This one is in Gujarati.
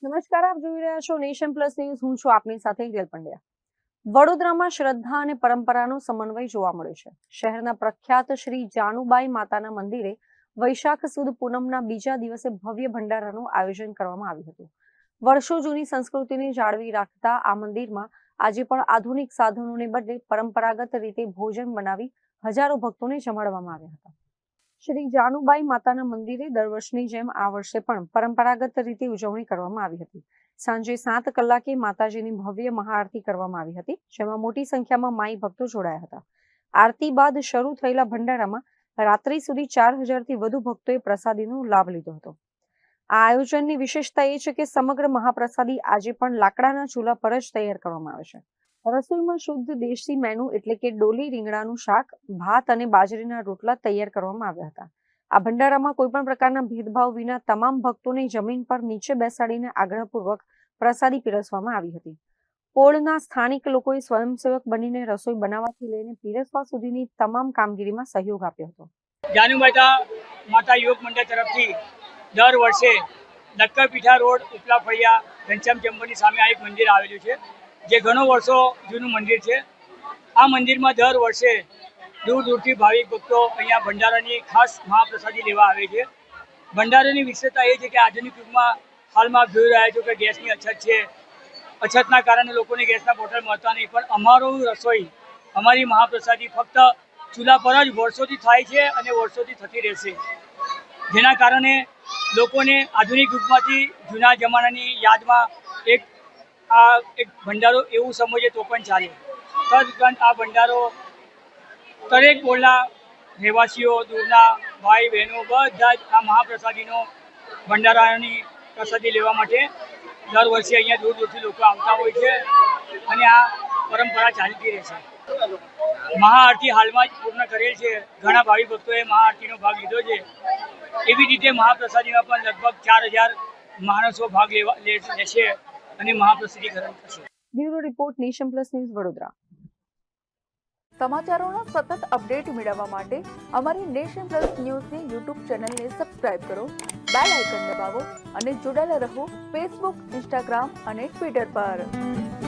નમસ્કાર, આપ જોઈ રહ્યા છો નેશન પ્લસ ન્યૂઝ. હું છું આપની સાથે હિરલ પંડ્યા. વડોદરામાં શ્રદ્ધા અને પરંપરાનો સમન્વય જોવા મળ્યો છે. શહેરના પ્રખ્યાત શ્રી જાનુબાઈ માતાના મંદિરે વૈશાખ સુદ પૂનમના બીજા દિવસે ભવ્ય ભંડારાનું આયોજન કરવામાં આવ્યું હતું. વર્ષો જૂની સંસ્કૃતિને જાળવી રાખતા આ મંદિરમાં આજે પણ આધુનિક સાધનોને બદલે પરંપરાગત રીતે ભોજન બનાવી હજારો ભક્તોને જમાડવામાં આવ્યા હતા. શ્રી જાનુબાઈ માતાના મંદિરે દર વર્ષની જેમ આ વર્ષે પણ પરંપરાગત રીતે ઉજવણી કરવામાં આવી હતી. સાંજે 7 કલાકે માતાજીની ભવ્ય મહાઆરતી કરવામાં આવી હતી, જેમાં મોટી સંખ્યામાં માઈ ભક્તો જોડાયા હતા. આરતી બાદ શરૂ થયેલા ભંડારામાં રાત્રિ સુધી 4000થી વધુ ભક્તોએ પ્રસાદીનો લાભ લીધો હતો. આ આયોજનની વિશેષતા એ છે કે સમગ્ર મહાપ્રસાદી આજે પણ લાકડાના ચૂલા પર જ તૈયાર કરવામાં આવે છે. રસોઈમાં શુદ્ધ દેશી મેનુ એટલે કે ડોલી રીંગણાનું શાક, ભાત અને બાજરીના રોટલા તૈયાર કરવામાં આવ્યા હતા. આ ભંડારામાં કોઈ પણ પ્રકારના ભેદભાવ વિના તમામ ભક્તોને જમીન પર નીચે બેસાડીને આગ્રહપૂર્વક પ્રસાદી પીરસવામાં આવી હતી. પોળના સ્થાનિક લોકોએ સ્વયંસેવક બનીને રસોઈ બનાવવાથી લઈને પીરસવા સુધીની તમામ કામગીરીમાં સહયોગ આપ્યો હતો. જાનુબાઈ માતા યુવક મંડળ તરફથી દર વર્ષે નક્કરપીઠા રોડ ઉપલા ફળિયા ઘનશ્યામ ચેમ્બરની સામે આ એક મંદિર આવેલું છે, જે ઘણો વર્ષો જૂનું મંદિર છે. આ મંદિરમાં દર વર્ષે દૂર દૂરથી ભાવિક ભક્તો અહીંયા ભંડારાની ખાસ મહાપ્રસાદી લેવા આવે છે. ભંડારાની વિશેષતા એ છે કે આધુનિક યુગમાં હાલમાં જોઈ રહ્યા છો કે ગેસની અછત છે. અછતના કારણે લોકોને ગેસના બોટલ મળતા નહીં, પણ અમારું રસોઈ, અમારી મહાપ્રસાદી ફક્ત ચૂલા પર જ વર્ષોથી થાય છે અને વર્ષોથી થતી રહેશે, જેના કારણે લોકોને આધુનિક યુગમાંથી જૂના જમાનાની યાદમાં એક ભંડારો એવું સમજે તો પણ ચાલે. તદુપરાંત આ ભંડારો દરેક બોલના રહેવાસીઓ, દૂરના ભાઈ બહેનો બધા જ આ મહાપ્રસાદીનો ભંડારાની પ્રસાદી લેવા માટે દર વર્ષે અહીંયા દૂર દૂરથી લોકો આવતા હોય છે અને આ પરંપરા ચાલતી રહેશે. મહાઆરતી હાલમાં જ પૂર્ણ કરેલ છે. ઘણા ભાવિ ભક્તોએ મહાઆરતીનો ભાગ લીધો છે. એવી રીતે મહાપ્રસાદીમાં પણ લગભગ 4000 માણસો ભાગ લેશે અને મહાપ્રસાદી ગ્રહણ કરશે. Bureau report, Nation Plus News, Vadodara. સમાચારોનો સતત અપડેટ મેળવવા માટે અમારી નેશન પ્લસ ન્યૂઝની યુટ્યુબ ચેનલને સબસ્ક્રાઇબ કરો, બેલ આઇકન દબાવો અને જોડાયેલા રહો ફેસબુક, ઇન્સ્ટાગ્રામ અને ટ્વિટર પર.